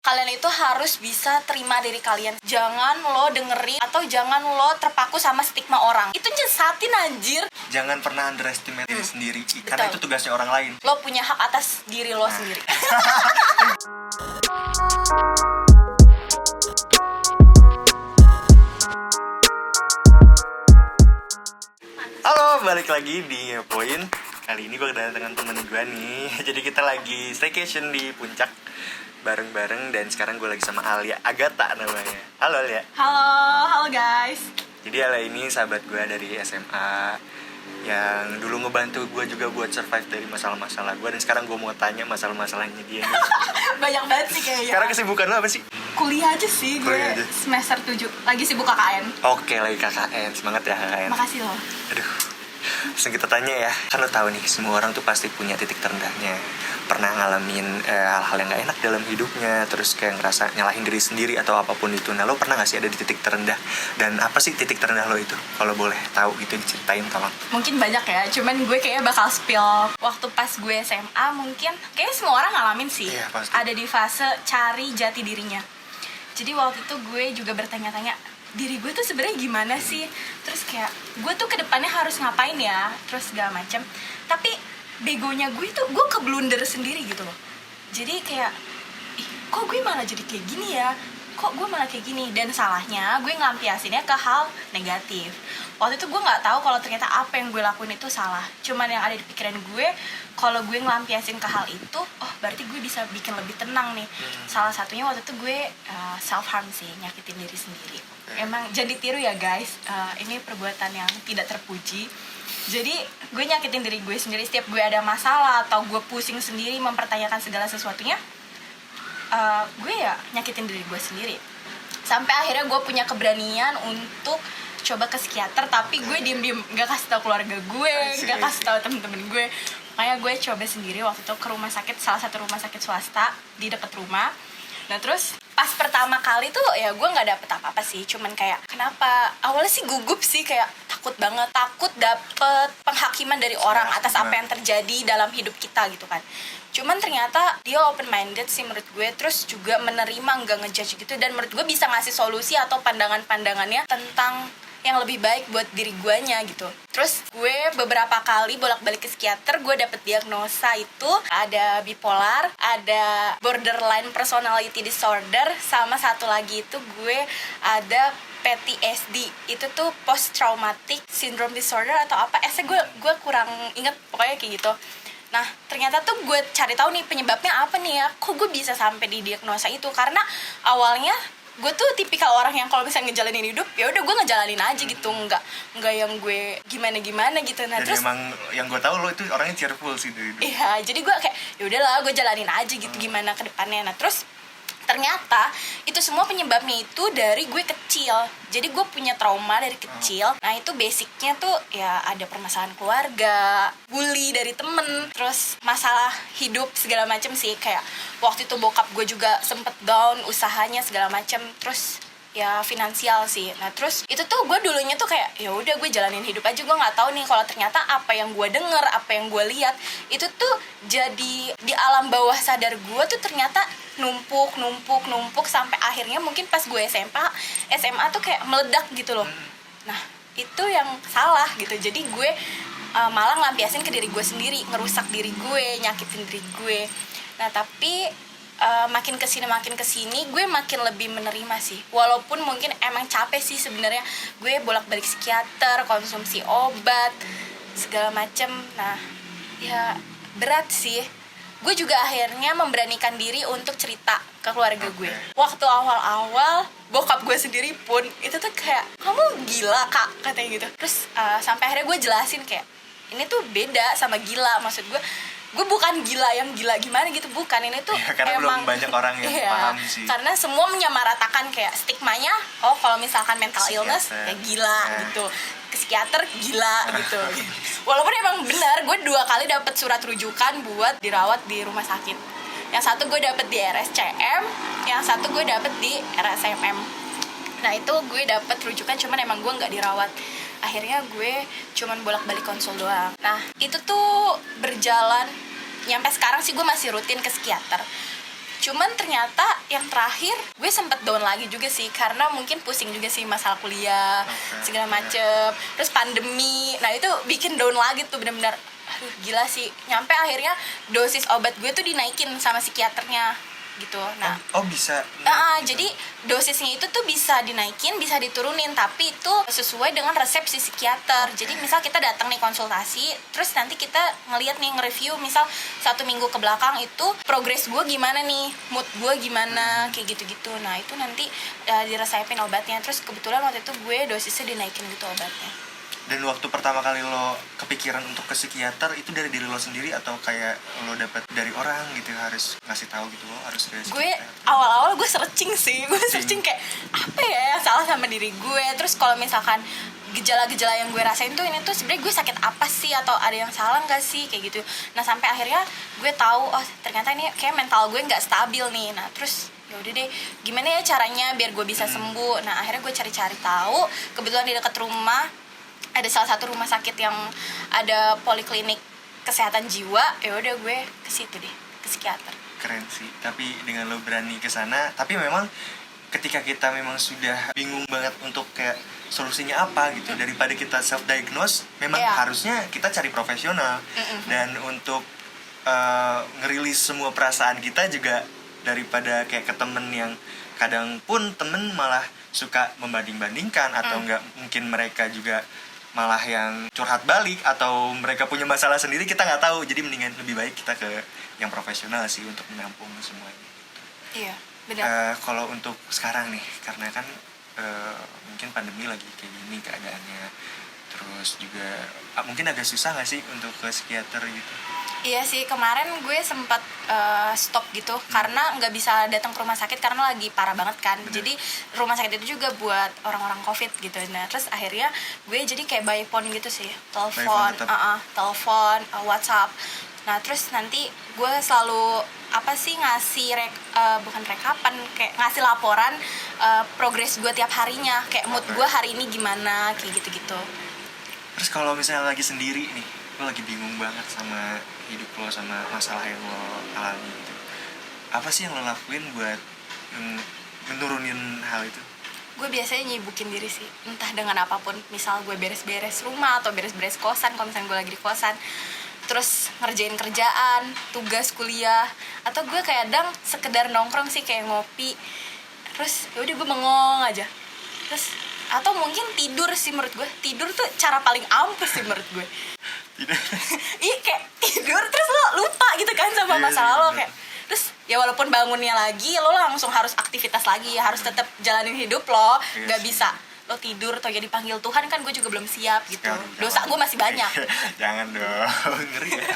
Kalian itu harus bisa terima diri kalian. Jangan lo dengerin atau jangan lo terpaku sama stigma orang. Itu nyesatin anjir. Jangan pernah underestimate diri sendiri, karena itu tugasnya orang lain. Lo punya hak atas diri lo sendiri. Halo, balik lagi di Ngepoin. Kali ini gue kedatangan temen gue nih. Jadi kita lagi staycation di Puncak bareng-bareng. Dan sekarang gue lagi sama Alia Agatha namanya. Halo Alia. Halo guys. Jadi Alia ini sahabat gue dari SMA, yang dulu ngebantu gue juga buat survive dari masalah-masalah gue. Dan sekarang gue mau tanya masalah-masalahnya dia nih. Banyak banget sih kayaknya. Sekarang kesibukan lo apa sih? Kuliah aja sih gue. Kuliah aja. Semester 7. Lagi sibuk KKN. Oke, lagi KKN. Semangat ya KKN. Makasih lo. Aduh, langsung kita tanya ya. Kan lo tahu nih, semua orang tuh pasti punya titik terendahnya. Pernah ngalamin hal-hal yang gak enak dalam hidupnya, terus kayak ngerasa nyalahin diri sendiri atau apapun itu. Nah, lo pernah gak sih ada di titik terendah? Dan apa sih titik terendah lo itu? Kalau boleh tahu gitu, diceritain tolong. Mungkin banyak ya, cuman gue kayaknya bakal spill. Waktu pas gue SMA mungkin kayaknya semua orang ngalamin sih. Iya, pasti. Ada di fase cari jati dirinya. Jadi waktu itu gue juga bertanya-tanya, diri gue tuh sebenarnya gimana sih? Terus kayak gue tuh kedepannya harus ngapain ya? Terus segala macam. Tapi begonya gue tuh gue keblunder sendiri gitu loh. Jadi kayak, kok gue malah jadi kayak gini ya? Kok gue malah kayak gini? Dan salahnya gue ngelampiasinnya ke hal negatif. Waktu itu gue nggak tahu kalau ternyata apa yang gue lakuin itu salah. Cuman yang ada di pikiran gue, kalau gue ngelampiasin ke hal itu, oh berarti gue bisa bikin lebih tenang nih. Salah satunya waktu itu gue self harm sih, nyakitin diri sendiri. Emang jangan ditiru ya guys, ini perbuatan yang tidak terpuji. Jadi gue nyakitin diri gue sendiri setiap gue ada masalah atau gue pusing sendiri mempertanyakan segala sesuatunya. Gue ya nyakitin diri gue sendiri. Sampai akhirnya gue punya keberanian untuk coba ke psikiater, tapi gue diem-diem gak kasih tahu keluarga gue, gak kasih tahu temen-temen gue. Makanya gue coba sendiri waktu itu ke rumah sakit, salah satu rumah sakit swasta di dekat rumah. Nah terus pas pertama kali tuh ya gue nggak dapet apa-apa sih, cuman kayak kenapa awalnya sih gugup sih, kayak takut banget, takut dapet penghakiman dari orang atas apa yang terjadi dalam hidup kita gitu kan. Cuman ternyata dia open minded sih menurut gue, terus juga menerima, nggak ngejudge gitu, dan menurut gue bisa ngasih solusi atau pandangan-pandangannya tentang yang lebih baik buat diri guanya gitu. Terus gue beberapa kali bolak-balik ke psikiater, gue dapet diagnosa itu ada bipolar, ada borderline personality disorder, sama satu lagi itu gue ada PTSD. Itu tuh post traumatic syndrome disorder atau apa? Gue kurang inget, pokoknya kayak gitu. Nah, ternyata tuh gue cari tahu nih penyebabnya apa nih ya. Kok gue bisa sampai di diagnosa itu? Karena awalnya gue tuh tipikal orang yang kalau misalnya ngejalanin hidup ya udah gue ngejalanin aja gitu, nggak yang gue gimana gitu. Nah, dan terus emang yang gue tahu lo itu orangnya cheerful sih dari hidup. iya, jadi gue kayak ya udahlah gue jalanin aja gitu, gimana ke depannya. Nah terus ternyata itu semua penyebabnya itu dari gue kecil. Jadi gue punya trauma dari kecil. Nah itu basicnya tuh ya ada permasalahan keluarga, bully dari temen, terus masalah hidup segala macem sih. Kayak waktu itu bokap gue juga sempet down usahanya segala macem, terus ya finansial sih. Nah terus itu tuh gue dulunya tuh kayak ya udah gue jalanin hidup aja, gue nggak tahu nih kalau ternyata apa yang gue denger, apa yang gue lihat itu tuh jadi di alam bawah sadar gue tuh ternyata numpuk sampai akhirnya mungkin pas gue SMA tuh kayak meledak gitu loh. Nah itu yang salah gitu. Jadi gue malah ngelampiasin ke diri gue sendiri, ngerusak diri gue, nyakitin diri gue. Nah tapi makin kesini gue makin lebih menerima sih. Walaupun mungkin emang capek sih sebenarnya. Gue bolak-balik psikiater, konsumsi obat segala macem. Nah ya berat sih. Gue juga akhirnya memberanikan diri untuk cerita ke keluarga gue. Waktu awal-awal bokap gue sendiri pun itu tuh kayak, kamu gila kak, katanya gitu. Terus sampai akhirnya gue jelasin kayak ini tuh beda sama gila. Maksud gue bukan gila yang gila gimana gitu, bukan. Ini tuh ya, karena emang belum banyak orang yang paham sih. Karena semua menyamaratakan kayak stigmanya, oh kalau misalkan mental illness ya gila gitu, ke psikiater gila gitu. Walaupun emang benar, gue 2 kali dapet surat rujukan buat dirawat di rumah sakit. Yang satu gue dapet di RSCM, yang satu gue dapet di RSMM. Nah itu gue dapet rujukan, cuman emang gue nggak dirawat. Akhirnya gue cuman bolak-balik konsul doang. Nah itu tuh berjalan nyampe sekarang sih gue masih rutin ke psikiater. Cuman ternyata yang terakhir gue sempet down lagi juga sih, karena mungkin pusing juga sih masalah kuliah segala macem, terus pandemi. Nah itu bikin down lagi tuh, benar-benar aduh gila sih. Nyampe akhirnya dosis obat gue tuh dinaikin sama psikiaternya gitu. Nah bisa. jadi dosisnya itu tuh bisa dinaikin, bisa diturunin, tapi itu sesuai dengan resep si psikiater. Jadi misal kita datang nih konsultasi, terus nanti kita ngeliat nih, nge-review misal 1 minggu ke belakang itu progres gue gimana nih, mood gue gimana, kayak gitu-gitu. Nah itu nanti diresepin obatnya. Terus kebetulan waktu itu gue dosisnya dinaikin gitu obatnya. Dan waktu pertama kali lo kepikiran untuk ke psikiater itu dari diri lo sendiri atau kayak lo dapet dari orang gitu, harus ngasih tahu gitu lo harus dari Gue psikiater? awal-awal gue searching sih, gue searching kayak apa ya yang salah sama diri gue. Terus kalau misalkan gejala-gejala yang gue rasain tuh ini tuh sebenarnya gue sakit apa sih, atau ada yang salah nggak sih, kayak gitu. Nah sampai akhirnya gue tahu, oh ternyata ini kayak mental gue nggak stabil nih. Nah terus ya udah deh, gimana ya caranya biar gue bisa sembuh. Nah akhirnya gue cari-cari tahu, kebetulan di dekat rumah ada salah satu rumah sakit yang ada poliklinik kesehatan jiwa. Ya udah gue ke situ deh, ke psikiater. Keren sih, tapi dengan lo berani ke sana. Tapi memang ketika kita memang sudah bingung banget untuk kayak solusinya apa gitu, daripada kita self diagnose, memang harusnya kita cari profesional. Dan untuk ngerilis semua perasaan kita juga, daripada kayak ke temen yang kadang pun temen malah suka membanding-bandingkan, atau enggak mungkin mereka juga malah yang curhat balik, atau mereka punya masalah sendiri, kita nggak tahu. Jadi mendingan lebih baik kita ke yang profesional sih untuk menampung semuanya. Iya, benar. Kalau untuk sekarang nih, karena kan mungkin pandemi lagi kayak gini keadaannya, terus juga mungkin agak susah nggak sih untuk ke psikiater gitu? Iya sih, kemarin gue sempat stop gitu karena nggak bisa datang ke rumah sakit karena lagi parah banget kan. Bener. Jadi rumah sakit itu juga buat orang-orang COVID gitu. Nah terus akhirnya gue jadi kayak by phone gitu sih, telepon, WhatsApp. Nah terus nanti gue selalu ngasih bukan rekapan, kayak ngasih laporan progres gue tiap harinya, kayak mood gue hari ini gimana, kayak gitu-gitu. Terus kalau misalnya lagi sendiri nih, lo lagi bingung banget sama hidup lo, sama masalah yang lo alami gitu, apa sih yang lo lakuin buat menurunin hal itu? Gue biasanya nyibukin diri sih, entah dengan apapun. Misal gue beres-beres rumah atau beres-beres kosan kalau misalnya gue lagi di kosan, terus ngerjain kerjaan, tugas kuliah, atau gue kadang sekedar nongkrong sih, kayak ngopi, terus yaudah gue bengong aja. Terus atau mungkin tidur sih, menurut gue tidur tuh cara paling ampuh sih menurut gue. Iya kayak tidur terus lo lupa gitu kan sama masalah lo, kayak terus ya walaupun bangunnya lagi lo langsung harus aktivitas lagi, harus tetap jalanin hidup lo, nggak bisa lo tidur atau jadi panggil Tuhan, kan gue juga belum siap gitu. Dosa gue masih banyak. Jangan dong, ngeri ya.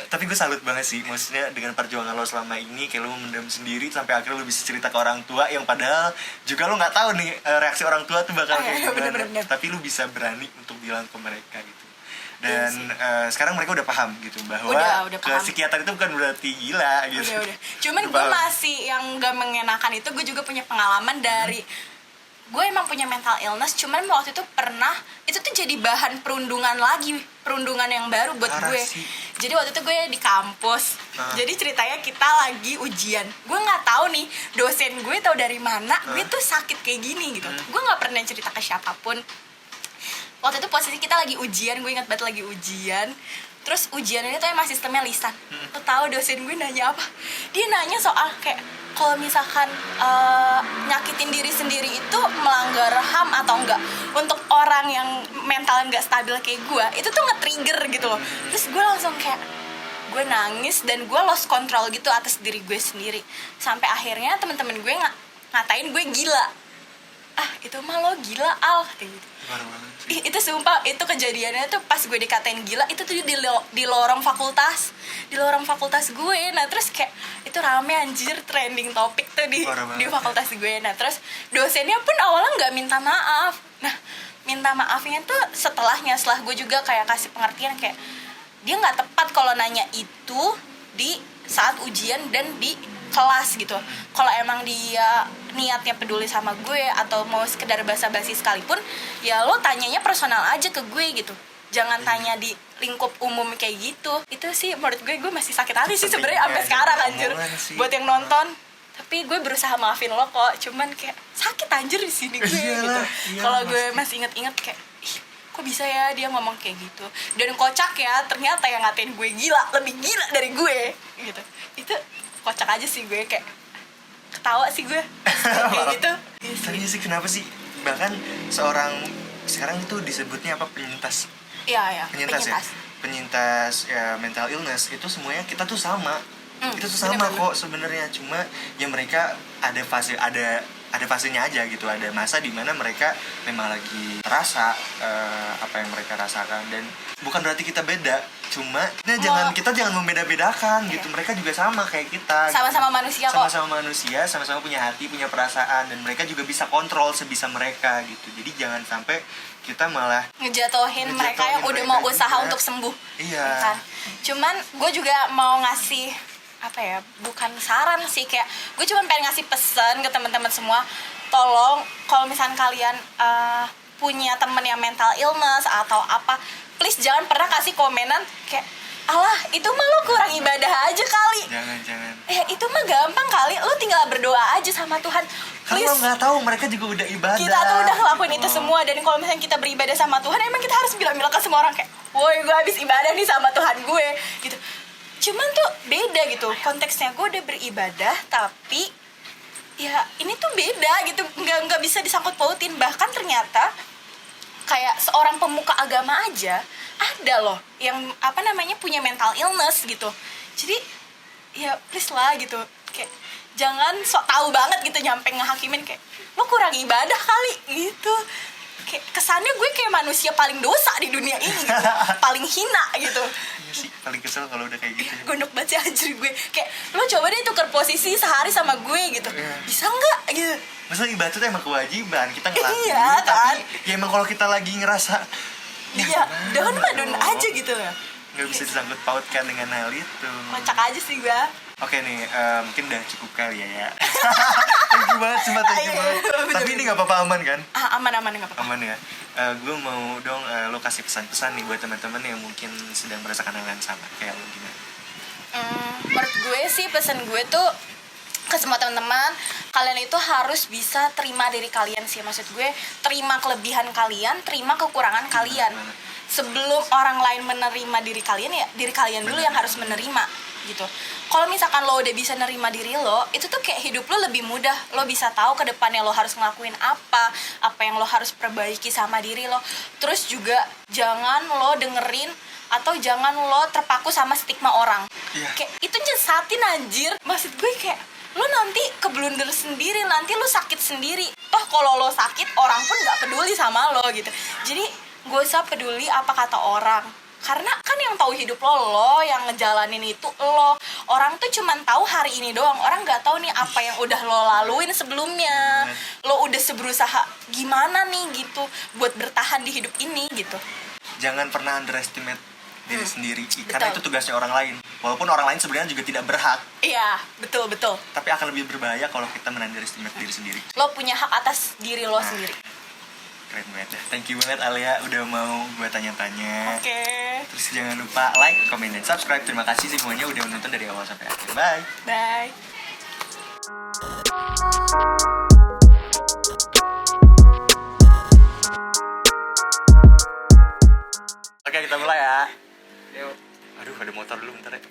tapi gue salut banget sih, maksudnya dengan perjuangan lo selama ini, kayak lo mendem sendiri sampai akhirnya lo bisa cerita ke orang tua yang padahal juga lo nggak tahu nih reaksi orang tua tuh bakal kayak gimana. Bener. Tapi lo bisa berani untuk bilang ke mereka gitu. Dan sekarang mereka udah paham gitu bahwa udah ke paham. psikiater itu bukan berarti gila gitu. Udah. Cuman gue masih yang gak mengenakan itu, gue juga punya pengalaman dari gue emang punya mental illness, cuman waktu itu pernah itu tuh jadi bahan perundungan yang baru buat gue. Jadi waktu itu gue di kampus. Jadi ceritanya kita lagi ujian. Gue nggak tahu nih dosen gue tahu dari mana gue tuh sakit kayak gini gitu. Gue nggak pernah cerita ke siapapun. Waktu itu posisi kita lagi ujian, gue ingat banget lagi ujian. Terus ujian ini tuh emang sistemnya lisan. Lo tau dosen gue nanya apa? Dia nanya soal kayak kalau misalkan nyakitin diri sendiri itu melanggar HAM atau enggak. Untuk orang yang mentalnya nggak stabil kayak gue, itu tuh nge-trigger gitu loh. Terus gue langsung kayak gue nangis dan gue lost control gitu atas diri gue sendiri. Sampai akhirnya teman-teman gue ngatain gue gila. Itu mah lo gila Al, kayak gitu. Itu sumpah, itu kejadiannya tuh pas gue dikatain gila itu tuh di lorong fakultas gue. Nah terus kayak itu rame anjir, trending topik tuh di fakultas gue. Nah terus dosennya pun awalnya nggak minta maaf. Nah minta maafnya tuh setelah gue juga kayak kasih pengertian, kayak dia nggak tepat kalau nanya itu di saat ujian dan di kelas gitu. Kalau emang dia niatnya peduli sama gue atau mau sekedar basa-basi sekalipun, ya lo tanyanya personal aja ke gue gitu. Jangan tanya di lingkup umum kayak gitu. Itu sih menurut gue masih sakit hati sih sebenarnya sampai sekarang anjir. Buat yang nonton, tapi gue berusaha maafin lo kok, cuman kayak sakit anjir di sini gue gitu. Kalau gue masih inget-inget kayak, ih, kok bisa ya dia ngomong kayak gitu. Dan kocak ya, ternyata yang ngatain gue gila, lebih gila dari gue gitu. Itu kocak aja sih gue, kayak ketawa sih gue kayak gitu. Tadi sih kenapa sih bahkan seorang sekarang itu disebutnya apa, penyintas? Iya, Penyintas ya, penyintas ya mental illness itu semuanya kita tuh sama. Itu tuh sama bener-bener. kok sebenarnya, cuma ya mereka ada fasenya aja gitu, ada masa di mana mereka memang lagi terasa apa yang mereka rasakan, dan bukan berarti kita beda, cuma kita jangan membeda-bedakan gitu. Mereka juga sama kayak kita, sama-sama gitu. manusia kok. Sama-sama manusia, sama-sama punya hati, punya perasaan, dan mereka juga bisa kontrol sebisa mereka gitu. Jadi jangan sampai kita malah ngejatuhin mereka yang udah mau usaha juga untuk sembuh. Iya. Kan? Cuman gue juga mau ngasih apa ya, bukan saran sih, kayak gue cuma pengen ngasih pesan ke teman-teman semua, tolong kalau misalnya kalian punya temen yang mental illness atau apa, please jangan pernah kasih komenan kayak, alah itu mah lo kurang ibadah aja kali. Jangan. Itu mah gampang kali, lo tinggal berdoa aja sama Tuhan. Kalau Please. nggak tahu mereka juga udah ibadah. Kita tuh udah ngelakuin itu semua, dan kalau misalnya kita beribadah sama Tuhan, emang kita harus bilang-bilang ke semua orang kayak, woi gue habis ibadah nih sama Tuhan gue gitu. Cuman tuh beda gitu konteksnya, gue udah beribadah tapi ya ini tuh beda gitu, nggak bisa disangkut pautin. Bahkan ternyata kayak seorang pemuka agama aja ada loh yang apa namanya punya mental illness gitu. Jadi ya please lah gitu, kayak jangan sok tahu banget gitu nyampe ngehakimin kayak lo kurang ibadah kali gitu. Kayak kesannya gue kayak manusia paling dosa di dunia ini gitu. Paling hina gitu. Iya sih, paling kesel kalau udah kayak gitu. Gondok banget sih anjir gue. Kayak lo coba deh tuker posisi sehari sama gue gitu. Bisa nggak gitu? Masalah ibadah itu emang kewajiban kita ngelakuin. Iya, kan? Tapi ya emang kalau kita lagi ngerasa Iya, down mah down aja gitu. nggak bisa disangkut pautkan dengan hal itu. Kocak aja sih gue. Oke nih, mungkin udah cukup kali ya. Thank you banget, cuma thank you banget. Tapi ini nggak apa-apa, aman kan? Aman nggak apa-apa. Aman ya. Gue mau dong lo kasih pesan-pesan nih buat teman-teman yang mungkin sedang merasakan hal yang sama kayak lo gimana? Menurut gue sih pesan gue tuh ke semua teman-teman, kalian itu harus bisa terima diri kalian sih. Maksud gue, terima kelebihan kalian, terima kekurangan kalian. Sebelum orang lain menerima diri kalian, ya diri kalian dulu yang harus menerima gitu. Kalau misalkan lo udah bisa nerima diri lo, itu tuh kayak hidup lo lebih mudah. Lo bisa tahu ke depannya lo harus ngelakuin apa yang lo harus perbaiki sama diri lo. Terus juga jangan lo dengerin atau jangan lo terpaku sama stigma orang. Kayak itu nyesatin anjir. Maksud gue kayak lo nanti keblunder sendiri, nanti lo sakit sendiri. Toh kalau lo sakit, orang pun gak peduli sama lo gitu. Jadi gak usah peduli apa kata orang, karena kan yang tahu hidup lo yang ngejalanin itu lo. Orang tuh cuman tahu hari ini doang. Orang nggak tahu nih apa yang udah lo laluin sebelumnya. Lo udah berusaha gimana nih gitu buat bertahan di hidup ini gitu. Jangan pernah underestimate diri sendiri, karena itu tugasnya orang lain. Walaupun orang lain sebenarnya juga tidak berhak. Iya, betul. Tapi akan lebih berbahaya kalau kita underestimate diri sendiri. Lo punya hak atas diri lo sendiri. Keren banget dah. Thank you banget Alia udah mau gue tanya-tanya. Oke. Terus jangan lupa like, comment, dan subscribe. Terima kasih semuanya udah menonton dari awal sampai akhir. Bye. Bye. Oke, kita mulai ya. Yuk. Aduh, ada motor dulu bentar ya.